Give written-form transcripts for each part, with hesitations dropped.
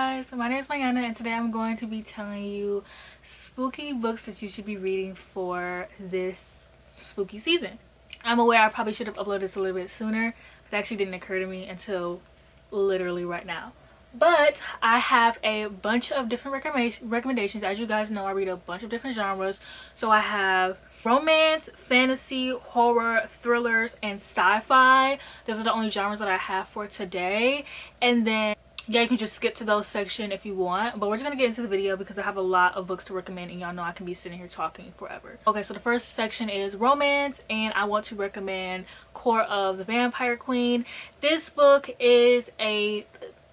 guys, my name is Mayana and today I'm going to be telling you spooky books that you should be reading for this spooky season. I'm aware I probably should have uploaded this a little bit sooner, but it actually didn't occur to me until literally right now. But I have a bunch of different recommendations. As you guys know, I read a bunch of different genres. So I have romance, fantasy, horror, thrillers, and sci-fi. Those are the only genres that I have for today. And then yeah, you can just skip to those section if you want, but we're just gonna get into the video because I have a lot of books to recommend and y'all know I can be sitting here talking forever. Okay, so the first section is romance, and I want to recommend Core of the Vampire Queen. This book is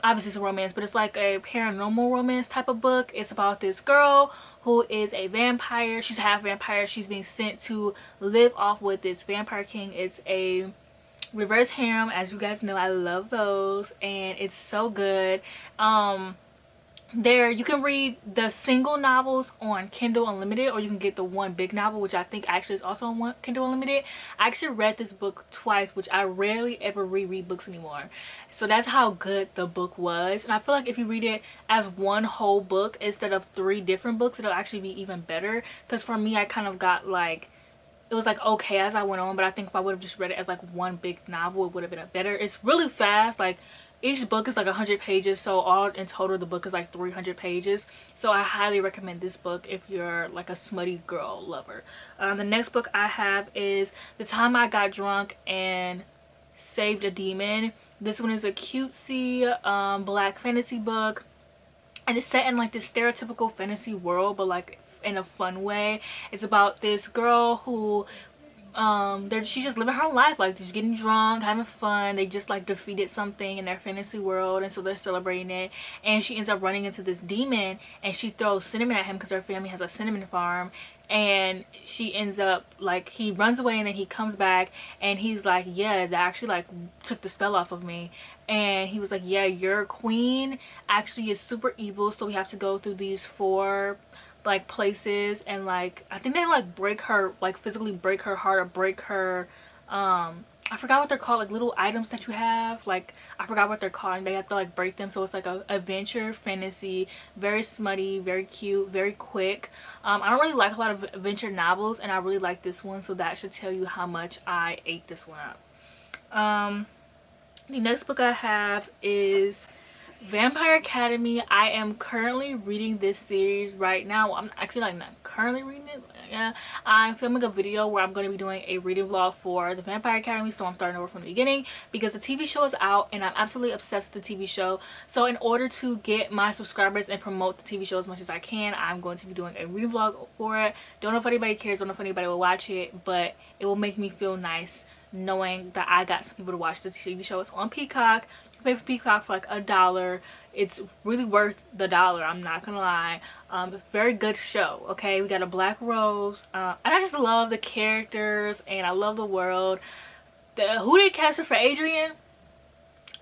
obviously it's a romance, but it's like a paranormal romance type of book. It's about this girl who is a vampire. She's half vampire. She's being sent to live off with this vampire king. It's a reverse harem, as you guys know. I love those and it's so good. There you can read the single novels on Kindle Unlimited, or you can get the one big novel, which I think actually is also on Kindle Unlimited. I actually read this book twice, which I rarely ever reread books anymore, so that's how good the book was. And I feel like if you read it as one whole book instead of 3 different books, it'll actually be even better, because for me I kind of got like, it was like okay as I went on, but I think if I would have just read it as like one big novel, it would have been better. It's really fast, like each book is like 100 pages, so all in total the book is like 300 pages. So I highly recommend this book if you're like a smutty girl lover. The next book I have is The Time I Got Drunk and Saved a Demon. This one is a cutesy black fantasy book, and it's set in like this stereotypical fantasy world, but like in a fun way. It's about this girl who she's just living her life, like just getting drunk, having fun. They just like defeated something in their fantasy world, and so they're celebrating it, and she ends up running into this demon, and she throws cinnamon at him because her family has a cinnamon farm. And she ends up like, he runs away and then he comes back and he's like, yeah, that actually like took the spell off of me. And he was like, yeah, your queen actually is super evil, so we have to go through these 4 like places, and like I think they like break her, like physically break her heart, or break her I forgot what they're called, like little items that you have, like I forgot what they're called, and they have to like break them. So it's like a adventure fantasy, very smutty, very cute, very quick. I don't really like a lot of adventure novels, and I really like this one, so that should tell you how much I ate this one up. The next book I have is Vampire Academy. I am currently reading this series right now. I'm actually like not currently reading it. Yeah, I'm filming a video where I'm going to be doing a reading vlog for the Vampire Academy, so I'm starting over from the beginning because the TV show is out and I'm absolutely obsessed with the TV show. So in order to get my subscribers and promote the TV show as much as I can, I'm going to be doing a reading vlog for it. Don't know if anybody cares, don't know if anybody will watch it, but it will make me feel nice knowing that I got some people to watch the TV show. It's on Peacock. Pay for Peacock for like $1. It's really worth the $1, I'm not gonna lie. Very good show. Okay, we got a black rose, and I just love the characters and I love the world. Who they casted for Adrian,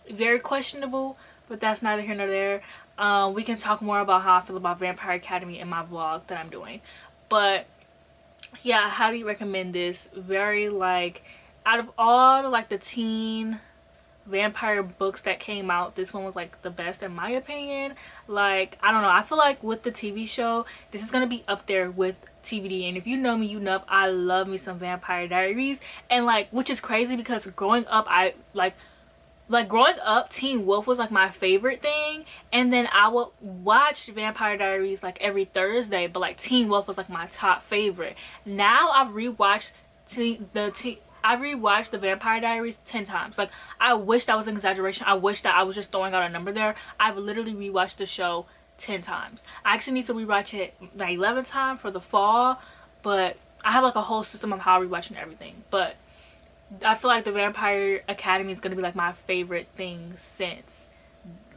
very questionable, but that's neither here nor there. We can talk more about how I feel about Vampire Academy in my vlog that I'm doing, but yeah, I highly recommend this. Very like, out of all like the teen vampire books that came out, this one was like the best in my opinion. Like, I don't know, I feel like with the TV show, this is gonna be up there with TVD. And if you know me, you know I love me some Vampire Diaries, and like, which is crazy because growing up, I like growing up, Teen Wolf was like my favorite thing, and then I would watch Vampire Diaries like every Thursday, but like Teen Wolf was like my top favorite. Now I've rewatched I rewatched the Vampire Diaries 10 times. Like, I wish that was an exaggeration. I wish that I was just throwing out a number there. I've literally rewatched the show 10 times. I actually need to rewatch it like 11th time for the fall, but I have like a whole system of how I'm rewatching everything. But I feel like the Vampire Academy is going to be like my favorite thing since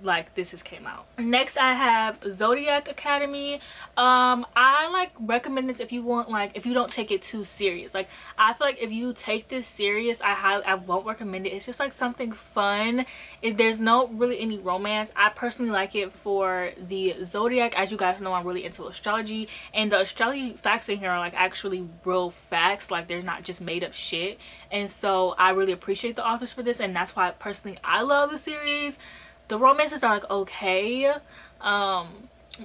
like this has came out. Next I have Zodiac Academy. I like recommend this if you want, like if you don't take it too serious. Like, I feel like if you take this serious, I won't recommend it. It's just like something fun. There's no really any romance. I personally like it for the Zodiac. As you guys know, I'm really into astrology, and the astrology facts in here are like actually real facts, like they're not just made up shit. And so I really appreciate the authors for this, and that's why personally I love the series. The romances are like okay.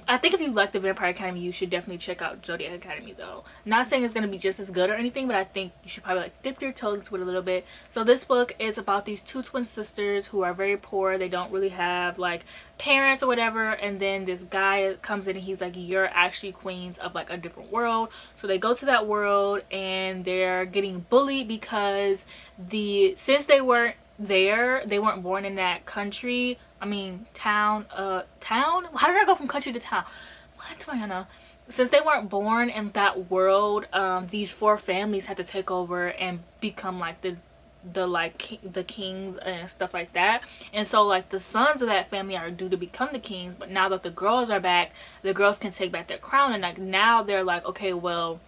I think if you like the Vampire Academy, you should definitely check out Zodiac Academy though. Not saying it's going to be just as good or anything, but I think you should probably like dip your toes into it a little bit. So this book is about these two twin sisters who are very poor. They don't really have like parents or whatever, and then this guy comes in and he's like, you're actually queens of like a different world. So they go to that world and they're getting bullied because since they weren't there, they weren't born in that country, I mean town, how did I go from country to town? What do I know? Since they weren't born in that world, these four families had to take over and become like the kings and stuff like that. And so like the sons of that family are due to become the kings, but now that the girls are back, the girls can take back their crown, and like now they're like, okay, well,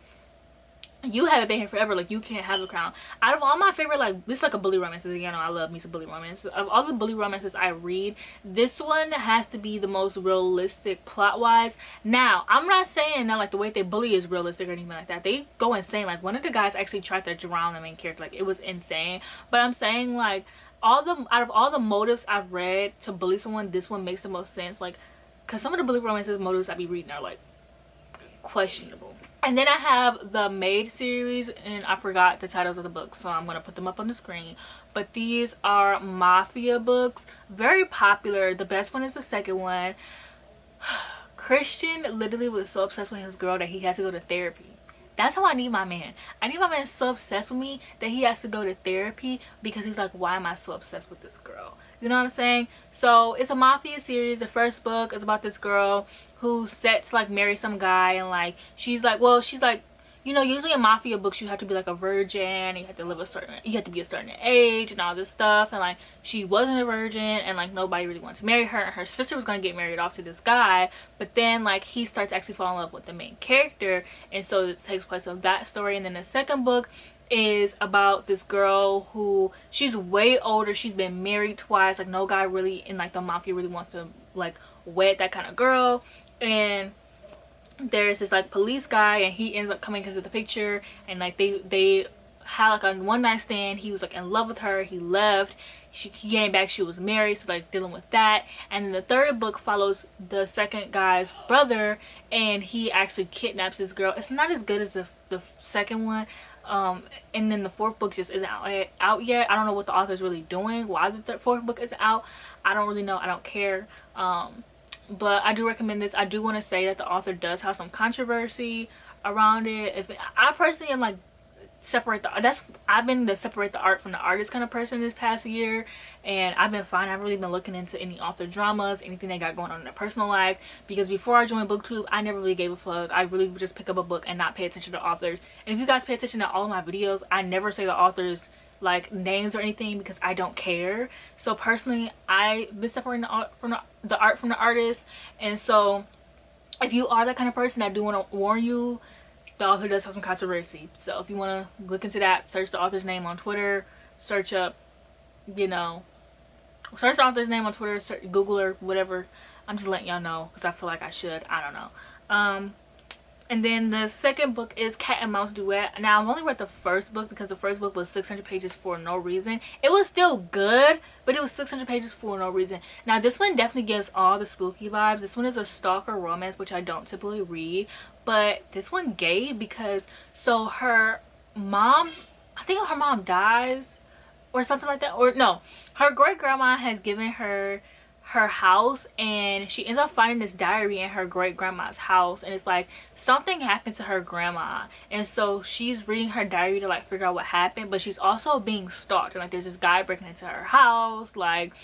you haven't been here forever, like you can't have the crown. Out of all my favorite, like this is like a bully romances, you know I love me some bully romance. Of all the bully romances I read, this one has to be the most realistic plot wise. Now I'm not saying that like the way they bully is realistic or anything like that. They go insane. Like one of the guys actually tried to drown the main character, like it was insane. But I'm saying like out of all the motives I've read to bully someone, this one makes the most sense. Like because some of the bully romances motives I be reading are like questionable. And then I have the Maid series, and I forgot the titles of the books, so I'm going to put them up on the screen. But these are mafia books, very popular. The best one is the second one. Christian literally was so obsessed with his girl that he had to go to therapy. That's how I need my man. I need my man so obsessed with me that he has to go to therapy because he's like, why am I so obsessed with this girl? You know what I'm saying? So it's a mafia series. The first book is about this girl who's set to like marry some guy, and like she's like, you know, usually in mafia books you have to be like a virgin, you have to be a certain age and all this stuff, and like she wasn't a virgin and like nobody really wanted to marry her, and her sister was going to get married off to this guy, but then like he starts actually falling in love with the main character, and so it takes place of that story. And then the second book is about this girl who, she's way older, she's been married twice, like no guy really in like the mafia really wants to like wed that kind of girl, and there's this like police guy and he ends up coming into the picture, and like they had like a one night stand. He was like in love with her, he left, he came back, she was married, so like dealing with that. And then the third book follows the second guy's brother, and he actually kidnaps this girl. It's not as good as the second one. And then the fourth book just isn't out yet. I don't know what the author's really doing, why the fourth book isn't out. I don't really know, I don't care. But I do recommend this. I do want to say that the author does have some controversy around it. I personally am like I've been the separate the art from the artist kind of person this past year, and I've been fine. I haven't really been looking into any author dramas, anything they got going on in their personal life, because before I joined BookTube I never really gave a fuck. I really would just pick up a book and not pay attention to authors. And if you guys pay attention to all of my videos, I never say the authors like names or anything because I don't care. So personally, I've been separating the art from the artist. And so if you are that kind of person, I do want to warn you, the author does have some controversy. So if you want to look into that, search the author's name on Twitter, search up, you know, search the author's name on Twitter, search, Google or whatever. I'm just letting y'all know because I feel like I should. I don't know. And then the second book is Cat and Mouse Duet. Now I've only read the first book because the first book was 600 pages for no reason. It was still good, but it was 600 pages for no reason. Now this one definitely gives all the spooky vibes. This one is a stalker romance, which I don't typically read, but this one gave, because so her mom, I think her mom dies or something like that, or no, her great grandma has given her house, and she ends up finding this diary in her great grandma's house, and it's like something happened to her grandma, and so she's reading her diary to like figure out what happened, but she's also being stalked, and like there's this guy breaking into her house, like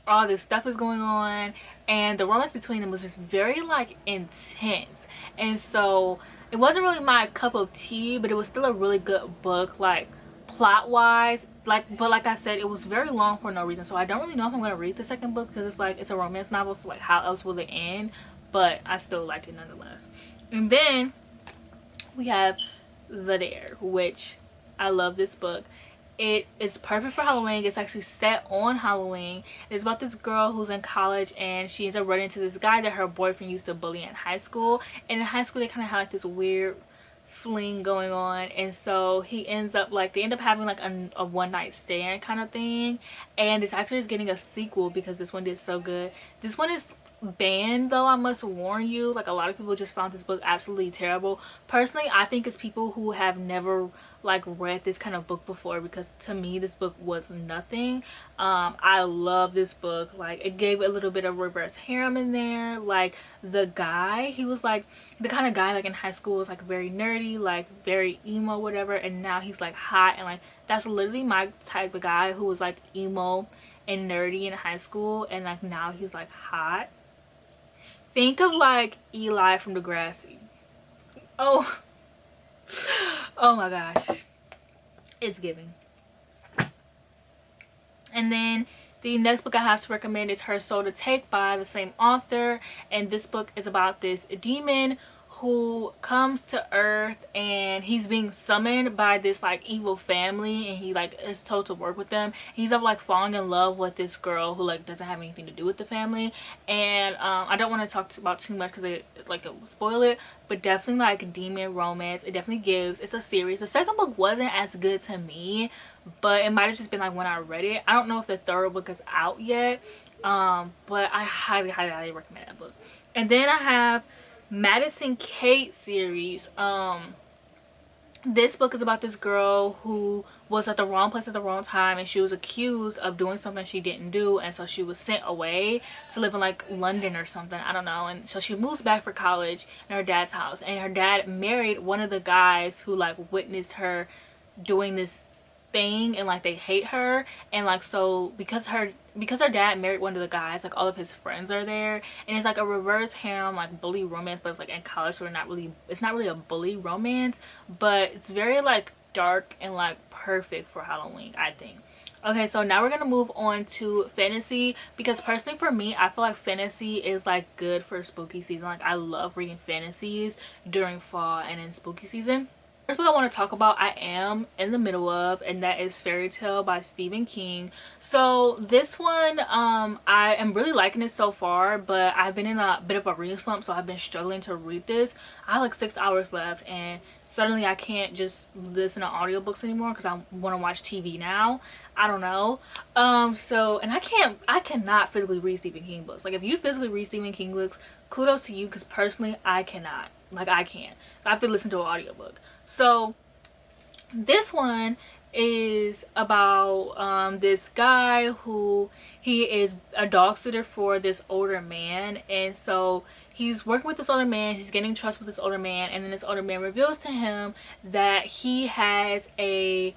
all this stuff is going on, and the romance between them was just very like intense. And so it wasn't really my cup of tea, but it was still a really good book, like plot wise. But like I said, it was very long for no reason, so I don't really know if I'm going to read the second book because it's like it's a romance novel, so like how else will it end? But I still liked it nonetheless. And then we have The Dare, which I love this book. It is perfect for Halloween. It's actually set on Halloween. It's about this girl who's in college, and she ends up running into this guy that her boyfriend used to bully in high school. And in high school they kind of had like this weird fling going on, and so he ends up like, they end up having like a one-night stand kind of thing. And this actually is getting a sequel because this one did so good. This one is banned though, I must warn you. Like, a lot of people just found this book absolutely terrible. Personally, I think it's people who have never like read this kind of book before, because to me this book was nothing. I love this book. Like, it gave a little bit of reverse harem in there. Like, the guy, he was like the kind of guy like in high school was like very nerdy, like very emo, whatever, and now he's like hot. And like, that's literally my type of guy, who was like emo and nerdy in high school, and like now he's like hot. Think of like Eli from Degrassi. Oh, oh my gosh, it's giving. And then the next book I have to recommend is Her Soul to Take by the same author. And this book is about this demon who comes to Earth, and he's being summoned by this like evil family, and he like is told to work with them. He's up like falling in love with this girl who like doesn't have anything to do with the family. And I don't want to talk about too much because it will spoil it, but definitely like demon romance. It definitely gives. It's a series. The second book wasn't as good to me, but it might have just been like when I read it. I don't know if the third book is out yet, but I highly recommend that book. And then I have Madison Kate series. This book is about this girl who was at the wrong place at the wrong time, and she was accused of doing something she didn't do, and so she was sent away to live in like London or something, I don't know. And so she moves back for college in her dad's house, and her dad married one of the guys who like witnessed her doing this thing, and like they hate her. And like, so because her dad married one of the guys, like all of his friends are there, and it's like a reverse harem like bully romance, but it's like in college, so it's not really a bully romance, but it's very like dark and like perfect for Halloween, I think. Okay, so now we're gonna move on to fantasy, because personally for me, I feel like fantasy is like good for spooky season. Like, I love reading fantasies during fall and in spooky season. First book I want to talk about, I am in the middle of, and that is Fairy Tale by Stephen King. So this one, I am really liking it so far, but I've been in a bit of a reading slump, so I've been struggling to read this. I have like 6 hours left, and suddenly I can't just listen to audiobooks anymore because I want to watch TV now. I don't know. So, and I cannot physically read Stephen King books. Like, if you physically read Stephen King books, kudos to you, because personally I cannot. Like, I can't. I have to listen to an audiobook. So this one is about this guy who, he is a dog sitter for this older man, and so he's working with this older man, he's getting trust with this older man, and then this older man reveals to him that he has a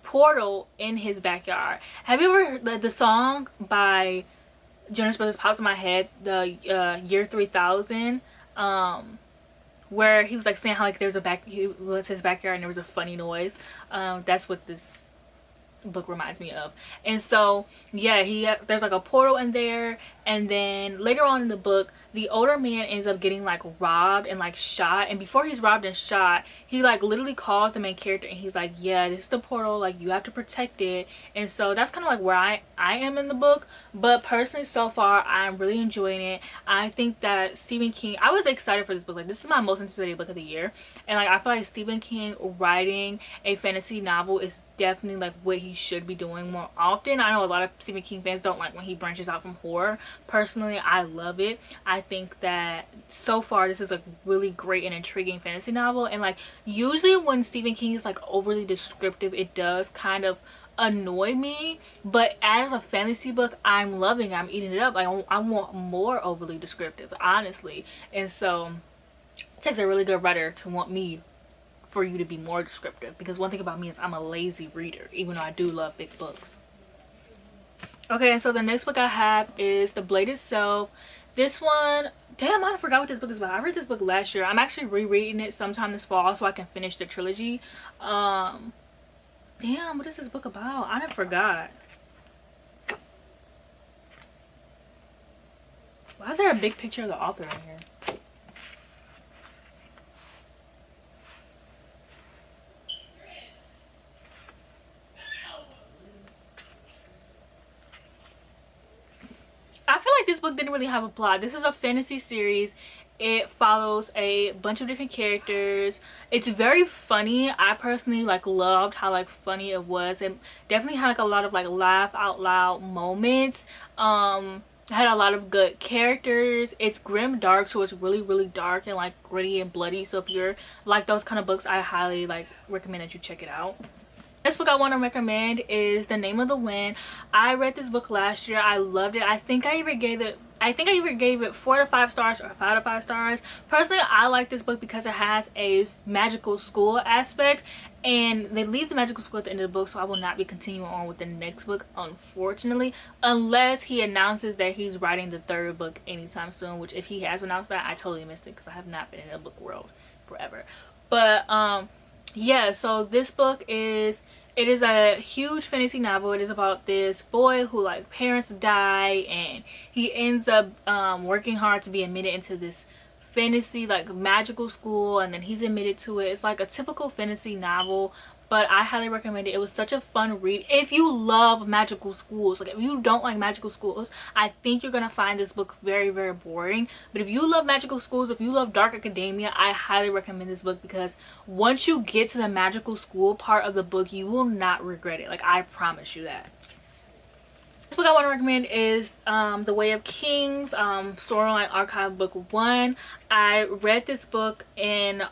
portal in his backyard. Have you ever heard the song by Jonas Brothers pops in my head, the year 3000, where he was like saying how like there's he was his backyard and there was a funny noise. That's what this book reminds me of. And so yeah, there's like a portal in there, and then later on in the book, the older man ends up getting like robbed and like shot, and before he's robbed and shot, he like literally calls the main character and he's like, yeah, this is the portal, like you have to protect it. And so that's kind of like where I am in the book. But personally, so far I'm really enjoying it. I think that Stephen King, I was excited for this book. Like, this is my most anticipated book of the year, and like I feel like Stephen King writing a fantasy novel is definitely like what he should be doing more often. I know a lot of Stephen King fans don't like when he branches out from horror. Personally, I love it. I think that so far this is a really great and intriguing fantasy novel, and like usually when Stephen King is like overly descriptive, it does kind of annoy me, but as a fantasy book, I'm loving it. I'm eating it up. Like, I want more overly descriptive, honestly. And so it takes a really good writer to want me for you to be more descriptive, because one thing about me is I'm a lazy reader, even though I do love big books. Okay, and so the next book I have is The Bladed Self. This one, damn, I forgot what this book is about. I read this book last year. I'm actually rereading it sometime this fall so I can finish the trilogy. Damn, what is this book about? I forgot. Why is there a big picture of the author in here? I feel like this book didn't really have a plot. This is a fantasy series, It follows a bunch of different characters. It's very funny. I personally like loved how like funny it was. It definitely had like a lot of like laugh out loud moments. It had a lot of good characters. It's grim dark, so it's really dark and like gritty and bloody. So if you're like those kind of books, I highly like recommend that you check it out. Next book I want to recommend is The Name of the Wind. I read this book last year. I loved it. I think I either gave it 4 to 5 stars or 5 to 5 stars. Personally, I like this book because it has a magical school aspect, and they leave the magical school at the end of the book, so I will not be continuing on with the next book, unfortunately, unless he announces that he's writing the 3rd book anytime soon, which if he has announced that, I totally missed it because I have not been in the book world forever. But yeah, so this book is a huge fantasy novel. It is about this boy who like parents die, and he ends up working hard to be admitted into this fantasy like magical school, and then he's admitted to it. It's like a typical fantasy novel, but I highly recommend it. It was such a fun read. If you love magical schools, like if you don't like magical schools, I think you're gonna find this book very boring. But if you love magical schools, if you love dark academia, I highly recommend this book, because once you get to the magical school part of the book, you will not regret it. Like, I promise you that. This book I want to recommend is The Way of Kings, Storyline Archive Book 1. I read this book in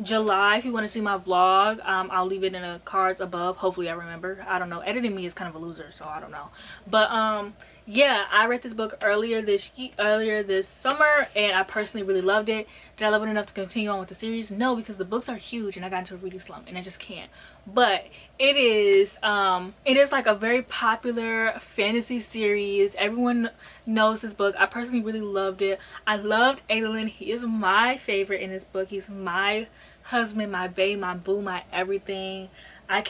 July. If you want to see my vlog, I'll leave it in the cards above. Hopefully I remember. I don't know. Editing me is kind of a loser, so I don't know. But yeah, I read this book earlier this summer, and I personally really loved it. Did I love it enough to continue on with the series? No, because the books are huge and I got into a reading slump and I just can't. But it is like a very popular fantasy series. Everyone knows this book. I personally really loved it. I loved Adolin. He is my favorite in this book. He's my husband, my babe, my boo, my everything. I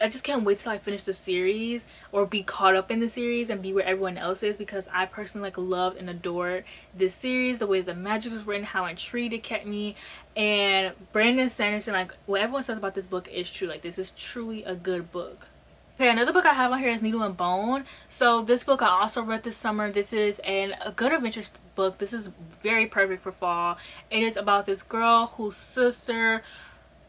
just can't wait till I finish the series or be caught up in the series and be where everyone else is, because I personally like loved and adored this series. The way the magic was written, how intrigued it kept me, and Brandon Sanderson, like what everyone says about this book is true. Like, this is truly a good book. Okay, another book I have on here is Needle and Bone. So this book I also read this summer. This is a good adventure book. This is very perfect for fall. It is about this girl whose sister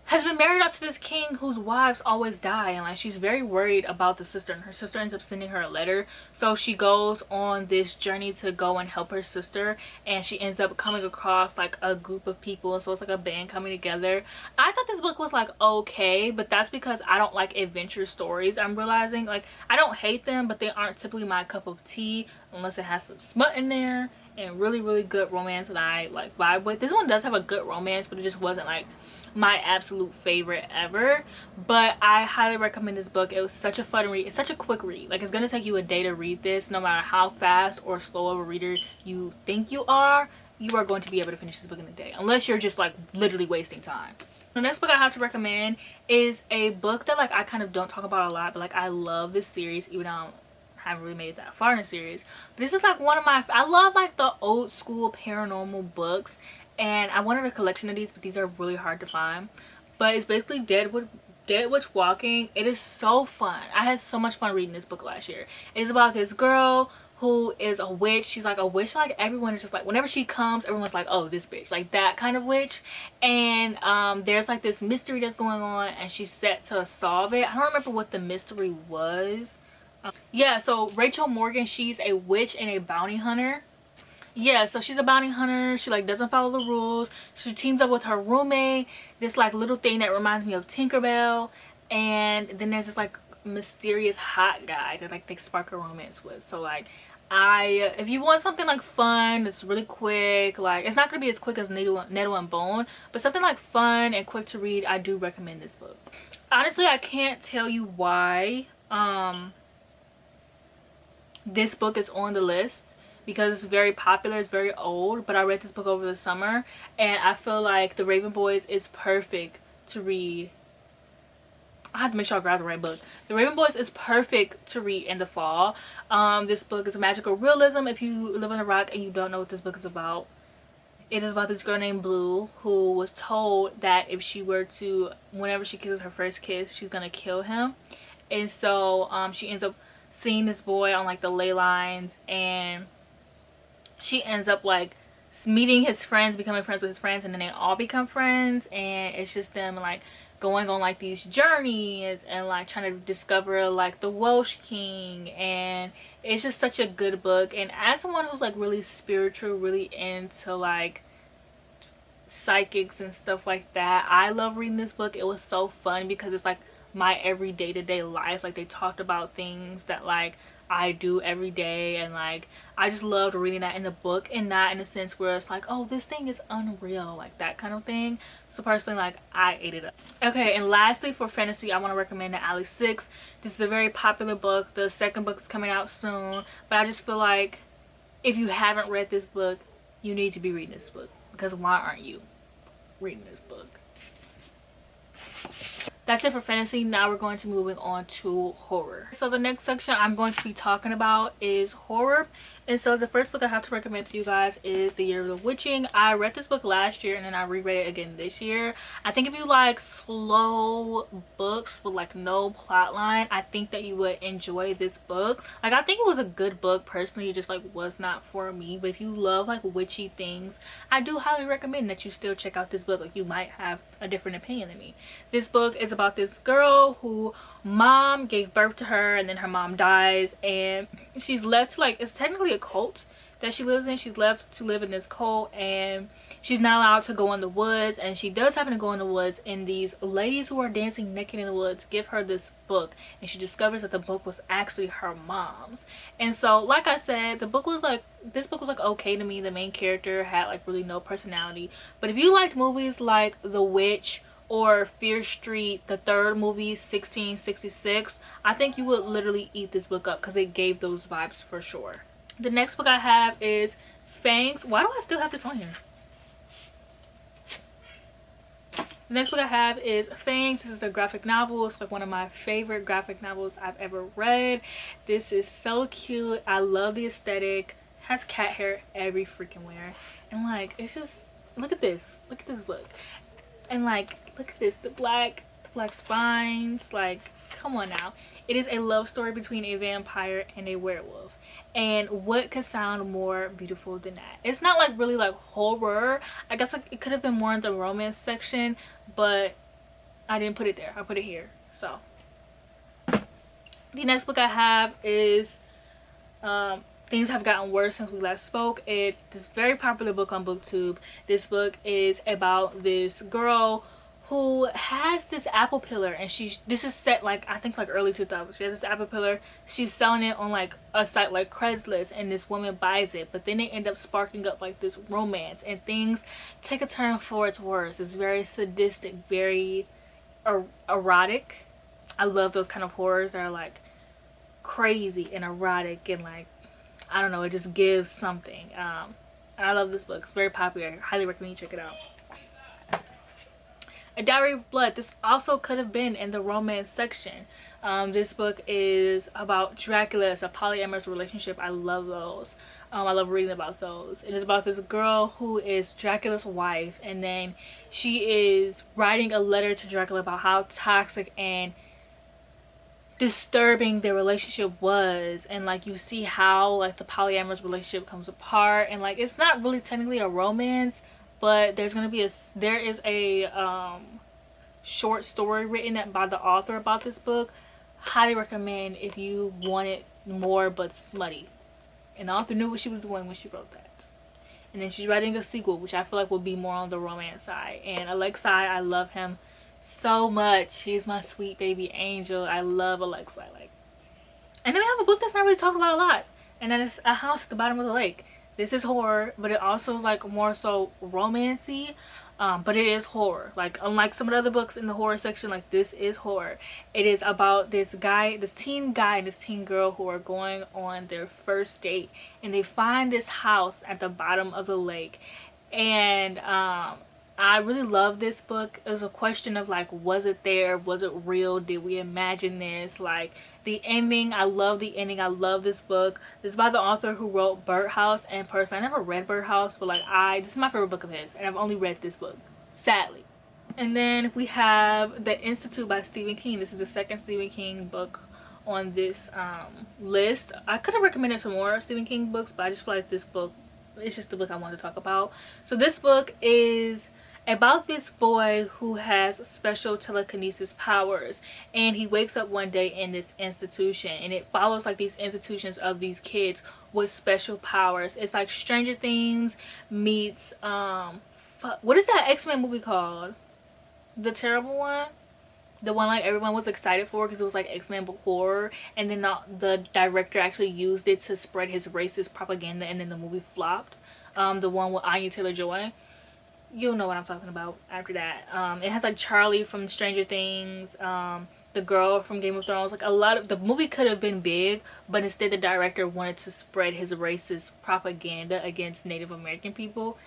has been married up to this king whose wives always die, and like she's very worried about the sister, and her sister ends up sending her a letter. So she goes on this journey to go and help her sister, and she ends up coming across like a group of people, so it's like a band coming together. I thought this book was like okay, but that's because I don't like adventure stories. I'm realizing, like, I don't hate them, but they aren't typically my cup of tea unless it has some smut in there and really good romance that I like vibe with. This one does have a good romance, but it just wasn't like my absolute favorite ever. But I highly recommend this book. It was such a fun read. It's such a quick read. Like, it's gonna take you a day to read this. No matter how fast or slow of a reader you think you are going to be able to finish this book in a day, unless you're just like literally wasting time. The next book I have to recommend is a book that like I kind of don't talk about a lot, but like I love this series, even though I haven't really made it that far in the series. But this is like one of my, I love like the old school paranormal books, and I wanted a collection of these, but these are really hard to find. But it's basically Dead Witch Walking. It is so fun. I had so much fun reading this book last year. It is about this girl who is a witch. She's like a witch, like everyone is just like, whenever she comes, everyone's like, oh, this bitch, like that kind of witch. And there's like this mystery that's going on, and she's set to solve it. I don't remember what the mystery was. Yeah, so Rachel Morgan, she's a witch and a bounty hunter. Yeah, so she's a bounty hunter. She like doesn't follow the rules. She teams up with her roommate, this like little thing that reminds me of Tinkerbell. And then there's this like mysterious hot guy that like they spark a romance with. So like, if you want something like fun, it's really quick, like it's not gonna be as quick as Needle and Bone, but something like fun and quick to read, I do recommend this book. Honestly, I can't tell you why this book is on the list, because it's very popular, it's very old, but I read this book over the summer, and I feel like The Raven Boys is perfect to read. I have to make sure I grab the right book. The Raven Boys is perfect to read in the fall. This book is magical realism. If you live on a rock and you don't know what this book is about, it is about this girl named Blue who was told that if she were to, whenever she kisses her first kiss, she's gonna kill him. And so she ends up seeing this boy on like the ley lines, and she ends up like meeting his friends, becoming friends with his friends, and then they all become friends, and it's just them like going on like these journeys and like trying to discover like the Welsh King. And it's just such a good book. And as someone who's like really spiritual, really into like psychics and stuff like that, I love reading this book. It was so fun because it's like my everyday to day life. Like they talked about things that like I do every day, and like I just loved reading that in the book, and not in a sense where it's like, oh, this thing is unreal, like that kind of thing. So personally, like I ate it up. Okay, and lastly for fantasy, I want to recommend the Alley 6. This is a very popular book. The second book is coming out soon, but I just feel like if you haven't read this book, you need to be reading this book, because why aren't you reading this book? That's it for fantasy. Now we're going to be moving on to horror. So the next section I'm going to be talking about is horror. And so the first book I have to recommend to you guys is The Year of the Witching. I read this book last year and then I reread it again this year. I think if you like slow books with like no plot line, I think that you would enjoy this book. Like I think it was a good book personally, it just like was not for me. But if you love like witchy things, I do highly recommend that you still check out this book. Like you might have a different opinion than me. This book is about this girl who mom gave birth to her, and then her mom dies, and she's left to like, it's technically a cult that she lives in. She's left to live in this cult, and she's not allowed to go in the woods. And she does happen to go in the woods, and these ladies who are dancing naked in the woods give her this book, and she discovers that the book was actually her mom's. And so like I said, this book was like okay to me. The main character had like really no personality. But if you liked movies like The Witch or Fear Street, the third movie, 1666, I think you would literally eat this book up because it gave those vibes for sure. The next book I have is Fangs. Why do I still have this on here? The next book I have is Fangs. This is a graphic novel. It's like one of my favorite graphic novels I've ever read. This is so cute. I love the aesthetic. It has cat hair every freaking where. And like, it's just, look at this. Look at this book. And like, look at this, the black spines. Like, come on now. It is a love story between a vampire and a werewolf. And what could sound more beautiful than that? It's not like really like horror. I guess like it could have been more in the romance section, but I didn't put it there. I put it here. So the next book I have is Things Have Gotten Worse Since We Last Spoke. This very popular book on BookTube. This book is about this girl who has this apple pillar, and this is set like I think like early 2000s. She has this apple pillar. She's selling it on like a site like Craigslist, and this woman buys it, but then they end up sparking up like this romance, and things take a turn for its worse. It's very sadistic, very erotic. I love those kind of horrors that are like crazy and erotic, and like, I don't know, it just gives something. I love this book. It's very popular. I highly recommend you check it out. A Diary of Blood. This also could have been in the romance section. This book is about Dracula. It's a polyamorous relationship. I love those. I love reading about those. It is about this girl who is Dracula's wife, and then she is writing a letter to Dracula about how toxic and disturbing their relationship was, and like you see how like the polyamorous relationship comes apart, and like it's not really technically a romance, but there is a short story written by the author about this book. Highly recommend if you want it more but smutty. And the author knew what she was doing when she wrote that. And then she's writing a sequel, which I feel like will be more on the romance side. And Alexei, I love him so much. He's my sweet baby angel. I love Alexei. Like, and then we have a book that's not really talked about a lot, and that is A House at the Bottom of the Lake. This is horror, but it also is like more so romancy, but it is horror. Like unlike some of the other books in the horror section, like this is horror. It is about this teen guy and this teen girl who are going on their first date, and they find this house at the bottom of the lake. And I really love this book. It was a question of like, was it there? Was it real? Did we imagine this? Like the ending, I love the ending. I love this book. This is by the author who wrote Birdhouse, and personally, I never read Birdhouse, but like this is my favorite book of his, and I've only read this book, sadly. And then we have The Institute by Stephen King. This is the second Stephen King book on this list. I could have recommended some more Stephen King books, but I just feel like this book it's just the book I want to talk about. So this book is about this boy who has special telekinesis powers, and he wakes up one day in this institution, and it follows like these institutions of these kids with special powers. It's like Stranger Things meets what is that X-Men movie called? The terrible one? The one like everyone was excited for because it was like X-Men horror, and then the director actually used it to spread his racist propaganda, and then the movie flopped. The one with Anya Taylor-Joy. You'll know what I'm talking about after that. It has like Charlie from Stranger Things, the girl from Game of Thrones. Like a lot of the movie could have been big, but instead the director wanted to spread his racist propaganda against Native American people.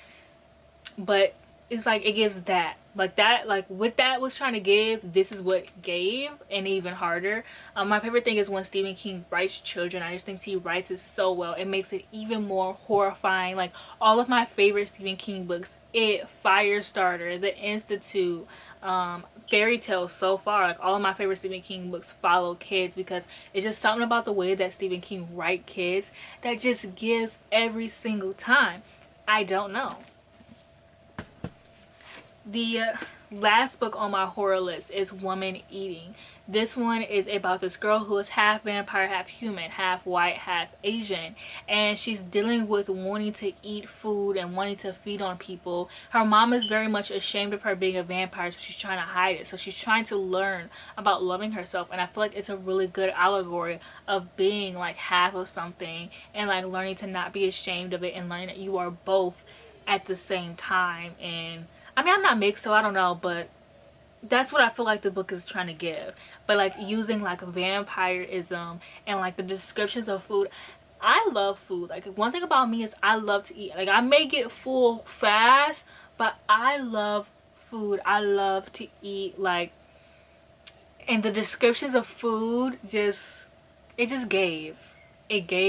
But it's like it gives that like what that was trying to give, this is what gave, and even harder. My favorite thing is when Stephen King writes children. I just think he writes it so well. It makes it even more horrifying. Like all of my favorite Stephen King books, It, Firestarter, The Institute, fairy tales so far, like all of my favorite Stephen King books follow kids, because it's just something about the way that Stephen King writes kids that just gives every single time. I don't know. The last book on my horror list is Woman Eating. This one is about this girl who is half vampire, half human, half white, half Asian, and she's dealing with wanting to eat food and wanting to feed on people. Her mom is very much ashamed of her being a vampire, so she's trying to hide it. So she's trying to learn about loving herself, and I feel like it's a really good allegory of being like half of something and like learning to not be ashamed of it, and learning that you are both at the same time. And I mean, I'm not mixed, so I don't know, but that's what I feel like the book is trying to give. But like using like vampirism and like the descriptions of food. I love food. Like one thing about me is I love to eat. Like I may get full fast, but I love food. I love to eat. Like, and the descriptions of food it gave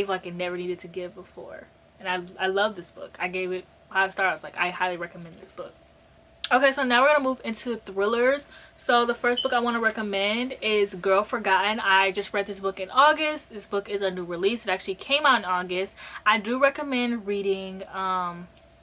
like it never needed to give before. And I love this book. I gave it 5 stars. Like I highly recommend this book. Okay, so now we're gonna move into thrillers. So the first book I want to recommend is Girl Forgotten. I just read this book in August. This book is a new release. It actually came out in August. I do recommend reading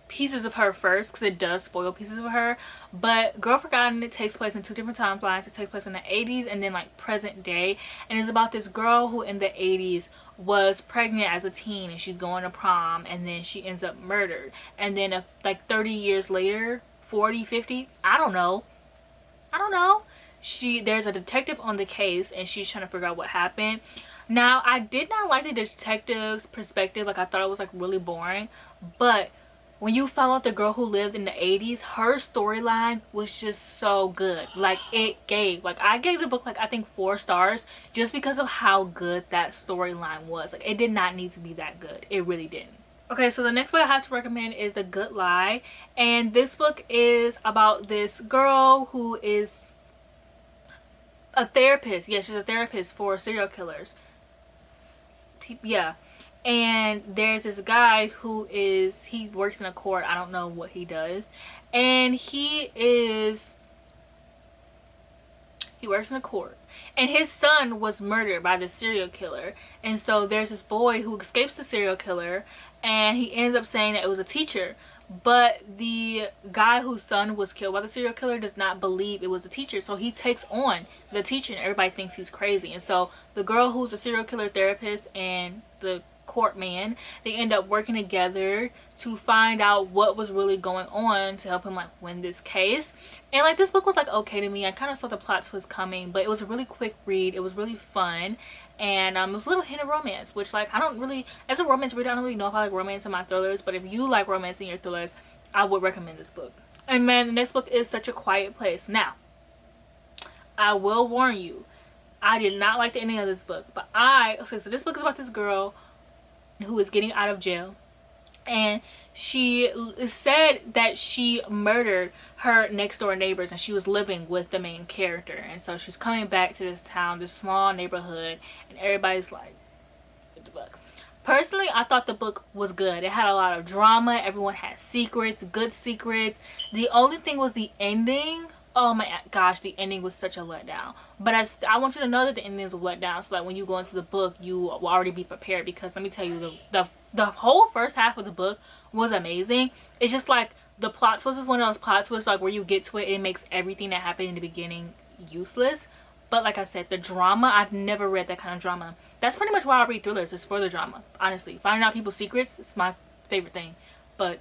pieces of her first, because it does spoil pieces of her. But Girl Forgotten, it takes place in 2 different timelines. It takes place in the 80s and then like present day, and it's about this girl who in the 80s was pregnant as a teen, and she's going to prom, and then she ends up murdered. And then like 30 years later, 40, 50, I don't know, there's a detective on the case, and she's trying to figure out what happened. Now I did not like the detective's perspective. Like I thought it was like really boring, but when you follow the girl who lived in the 80s, her storyline was just so good. Like it gave, like I gave the book like I think 4 stars just because of how good that storyline was. Like it did not need to be that good. It really didn't. Okay, so the next book I have to recommend is The Good Lie, and this book is about this girl who is a therapist. Yeah, she's a therapist for serial killers. Yeah, and there's this guy who he works in a court. I don't know what he does, and he works in a court, and his son was murdered by the serial killer. And so there's this boy who escapes the serial killer, and he ends up saying that it was a teacher, but the guy whose son was killed by the serial killer does not believe it was a teacher, so he takes on the teacher, and everybody thinks he's crazy. And so the girl who's a serial killer therapist and the court man, they end up working together to find out what was really going on to help him like win this case. And like this book was like okay to me. I kind of saw the plot twist coming, but it was a really quick read. It was really fun, and it was a little hint of romance, which like I don't really, as a romance reader, I don't really know if I like romance in my thrillers, but if you like romance in your thrillers, I would recommend this book. And man, the next book is Such a Quiet Place. Now I will warn you, I did not like the ending of this book, but okay, so this book is about this girl who is getting out of jail, and she said that she murdered her next door neighbors, and she was living with the main character. And so she's coming back to this town, this small neighborhood, and everybody's like, what the fuck? Personally, I thought the book was good. It had a lot of drama. Everyone had secrets, good secrets. The only thing was the ending. Oh my gosh, the ending was such a letdown. But I want you to know that the ending is a letdown, so that when you go into the book, you will already be prepared. Because let me tell you, the whole first half of the book was amazing. It's just like the plot twist is one of those plot twists like where you get to it, it makes everything that happened in the beginning useless. But like I said, the drama, I've never read that kind of drama. That's pretty much why I read thrillers, is for the drama, honestly. Finding out people's secrets is my favorite thing, but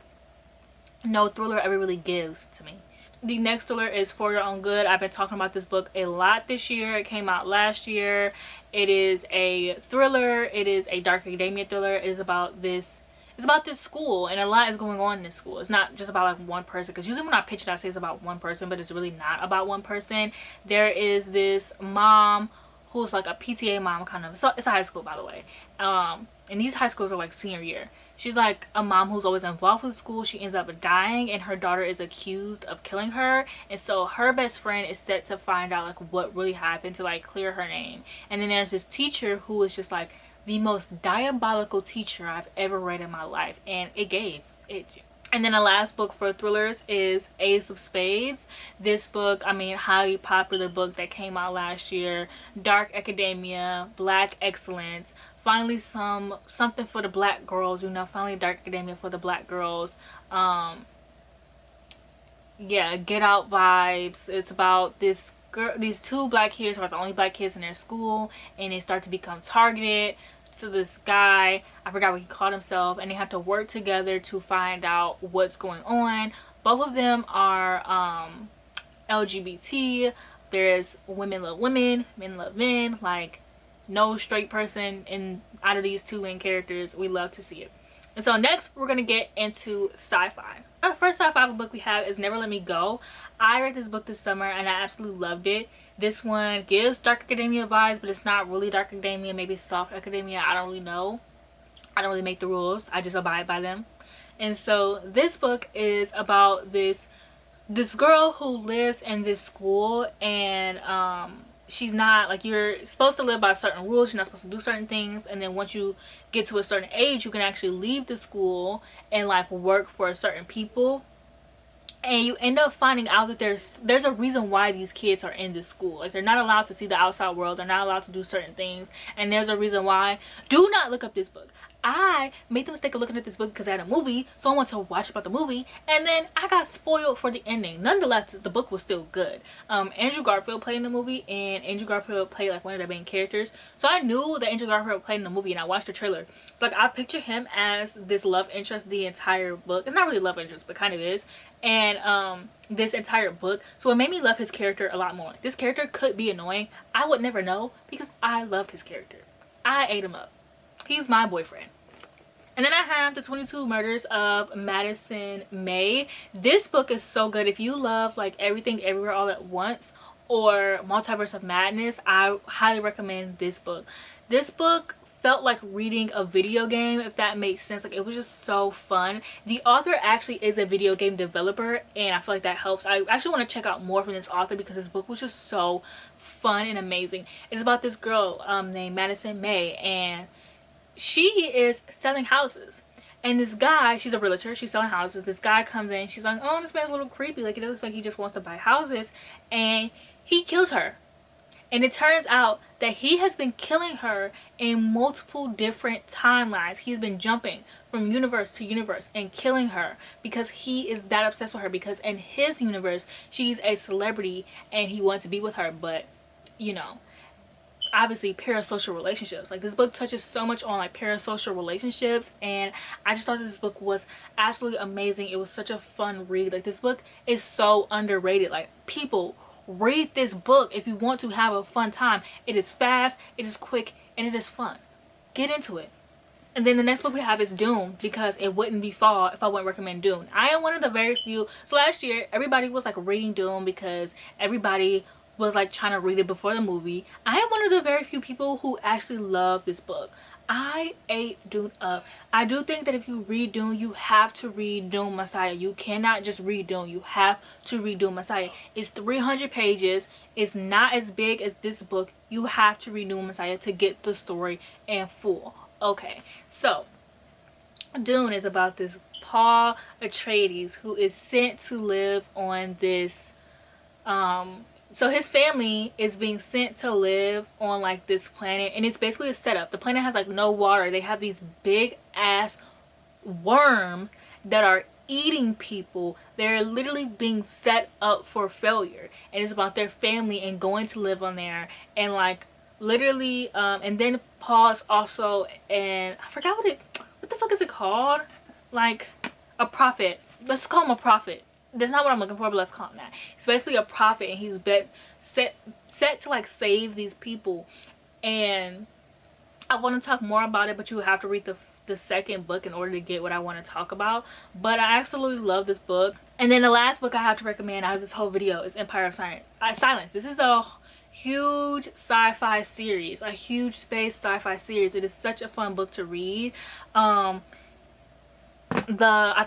no thriller ever really gives to me. The next thriller is For Your Own Good. I've been talking about this book a lot this year. It came out last year. It is a thriller. It is a dark academia thriller. It is about this, it's about this school, and a lot is going on in this school. It's not just about like one person, because usually when I pitch it I say it's about one person, but it's really not about one person. There is this mom who's like a PTA mom kind of. So it's a high school, by the way, and these high schools are like senior year. She's like a mom who's always involved with school. She ends up dying, and her daughter is accused of killing her, and so her best friend is set to find out like what really happened to like clear her name. And then there's this teacher who is just like the most diabolical teacher I've ever read in my life, and it gave it. And then the last book for thrillers is Ace of Spades. This book, I mean, highly popular book that came out last year. Dark academia, black excellence. Finally something for the black girls, you know, finally dark academia for the black girls. Yeah, Get Out vibes. It's about this girl, these two black kids who are the only black kids in their school, and they start to become targeted to this guy. I forgot what he called himself, and they have to work together to find out what's going on. Both of them are LGBT. There's women love women, men love men. Like, no straight person in out of these two main characters. We love to see it. And so next we're gonna get into sci-fi. Our first sci-fi book we have is Never Let Me Go. I read this book this summer and I absolutely loved it. This one gives dark academia vibes, but it's not really dark academia, maybe soft academia. I don't really know. I don't really make the rules, I just abide by them. And so this book is about this girl who lives in this school, and she's not, like, you're supposed to live by certain rules, you're not supposed to do certain things, and then once you get to a certain age you can actually leave the school and like work for certain people. And you end up finding out that there's a reason why these kids are in this school. Like, they're not allowed to see the outside world, they're not allowed to do certain things, and there's a reason why. Do not look up this book. I made the mistake of looking at this book because I had a movie, so I wanted to watch about the movie, and then I got spoiled for the ending. Nonetheless, the book was still good. Andrew Garfield played in the movie, and Andrew Garfield played like one of the main characters, so I knew that Andrew Garfield played in the movie, and I watched the trailer. So, like, I picture him as this love interest the entire book. It's not really love interest, but kind of is. And this entire book, so it made me love his character a lot more. This character could be annoying, I would never know, because I loved his character. I ate him up. He's my boyfriend. And then I have the 22 Murders of Madison May. This book is so good. If you love like Everything Everywhere All at Once or Multiverse of Madness, I highly recommend this book. This book felt like reading a video game, if that makes sense. Like, it was just so fun. The author actually is a video game developer, and I feel like that helps. I actually want to check out more from this author because this book was just so fun and amazing. It's about this girl named Madison May, and she is selling houses, and this guy, she's a realtor, she's selling houses. This guy comes in, she's like, oh, this man's a little creepy, like, it looks like he just wants to buy houses, and he kills her. And it turns out that he has been killing her in multiple different timelines. He's been jumping from universe to universe and killing her because he is that obsessed with her, because in his universe she's a celebrity and he wants to be with her. But, you know, obviously parasocial relationships, like, this book touches so much on like parasocial relationships, and I just thought that this book was absolutely amazing. It was such a fun read. Like, this book is so underrated. Like, people, read this book if you want to have a fun time. It is fast, it is quick, and it is fun. Get into it. And then the next book we have is Dune, because it wouldn't be fall if I wouldn't recommend Dune. I am one of the very few. So last year everybody was like reading Dune because everybody was like trying to read it before the movie. I am one of the very few people who actually love this book. I ate Dune up. I do think that if you read Dune, you have to read Dune Messiah. You cannot just read Dune. You have to read Dune Messiah. It's 300 pages. It's not as big as this book. You have to read Dune Messiah to get the story in full. Okay, so Dune is about this Paul Atreides who is sent to live on this so his family is being sent to live on like this planet, and it's basically a setup. The planet has like no water. They have these big ass worms that are eating people. They're literally being set up for failure, and it's about their family and going to live on there, and like literally and then pause also, and I forgot what the fuck is it called, like a prophet. Let's call him a prophet. That's not what I'm looking for, but let's call him that. He's basically a prophet, and he's set to like save these people. And I want to talk more about it, but you have to read the second book in order to get what I want to talk about. But I absolutely love this book. And then the last book I have to recommend out of this whole video is Empire of Silence. This is a huge sci-fi series, a huge space sci-fi series. It is such a fun book to read. I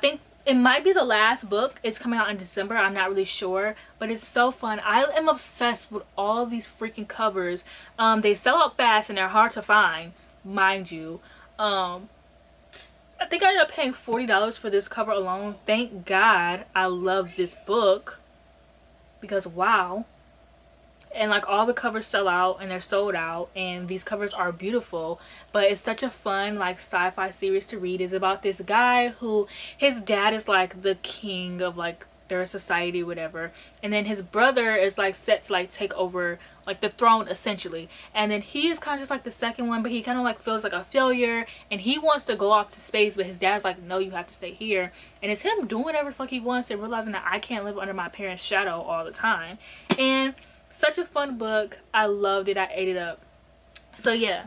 think it might be the last book. It's coming out in December. I'm not really sure, but it's so fun. I am obsessed with all of these freaking covers. They sell out fast and they're hard to find, mind you. I think I ended up paying $40 for this cover alone. Thank God I love this book, because wow. And like all the covers sell out and they're sold out, and these covers are beautiful. But it's such a fun like sci-fi series to read. It's about this guy who, his dad is like the king of like their society, whatever, and then his brother is like set to like take over like the throne essentially, and then he is kind of just like the second one, but he kind of like feels like a failure, and he wants to go off to space, but his dad's like, no, you have to stay here. And it's him doing whatever the fuck he wants and realizing that I can't live under my parents' shadow all the time. And such a fun book. I loved it. I ate it up. So yeah,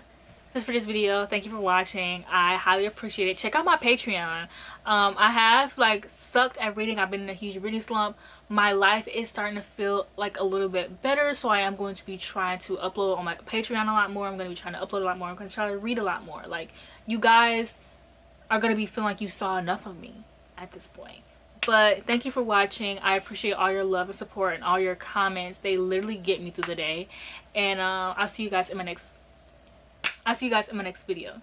that's for this video. Thank you for watching. I highly appreciate it. Check out my Patreon. I have like sucked at reading. I've been in a huge reading slump. My life is starting to feel like a little bit better, so I am going to be trying to upload on my Patreon a lot more. I'm going to be trying to upload a lot more. I'm going to try to read a lot more. Like, you guys are going to be feeling like you saw enough of me at this point. But thank you for watching. I appreciate all your love and support and all your comments. They literally get me through the day. And I'll see you guys in my next video.